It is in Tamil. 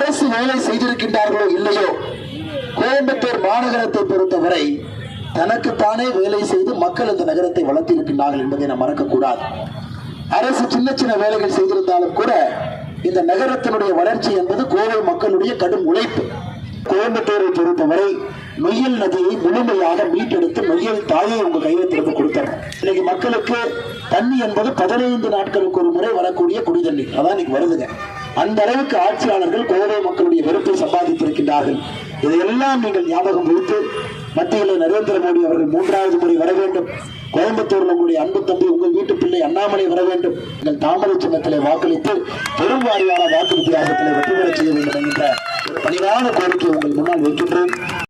அரசு வேலை செய்திருக்கின்றார்களோ இல்லையோ, கோயம்புத்தூர் மாநகரத்தை பொறுத்தவரை தனக்குத்தானே வேலை செய்து மக்கள் இந்த நகரத்தை வளர்த்திருக்கின்றார்கள் என்பதை நாம் மறக்கக்கூடாது. அரசு சின்ன சின்ன வேலைகள் செய்திருந்தாலும் கூட இந்த நகரத்தினுடைய வளர்ச்சி என்பது கோவை மக்களுடைய கடும் உழைப்பு. கோயம்புத்தூரை பொறுத்தவரை நொய்யல் நதியை முழுமையாக மீட்டெடுத்து நொய்யல் தாயை உங்க கையில் திரும்ப கொடுத்தார். இன்னைக்கு மக்களுக்கு தண்ணி என்பது 15 நாட்களுக்கு ஒரு முறை வரக்கூடிய குடி தண்ணீர் அதான் இன்னைக்கு வருதுங்க. அந்த அளவுக்கு ஆட்சியாளர்கள் கோவை மக்களுடைய வெறுப்பை சம்பாதித்திருக்கின்றார்கள். இதையெல்லாம் நீங்கள் ஞாபகம் வைத்து மத்தியில் நரேந்திர மோடி அவர்கள் 3வது முறை வர வேண்டும். கோயம்புத்தூரில் உங்களுடைய அன்பு தம்பி உங்கள் வீட்டு பிள்ளை அண்ணாமலை வர வேண்டும். நீங்கள் தாமரை சின்னத்திலே வாக்களித்து பெரும் வாரியான வாக்கு வித்தியாசத்திலே வெற்றி பெற செய்ய வேண்டும் என்கின்ற ஒரு பணிவான கோரிக்கை உங்கள் முன்னால் வைக்கின்றேன்.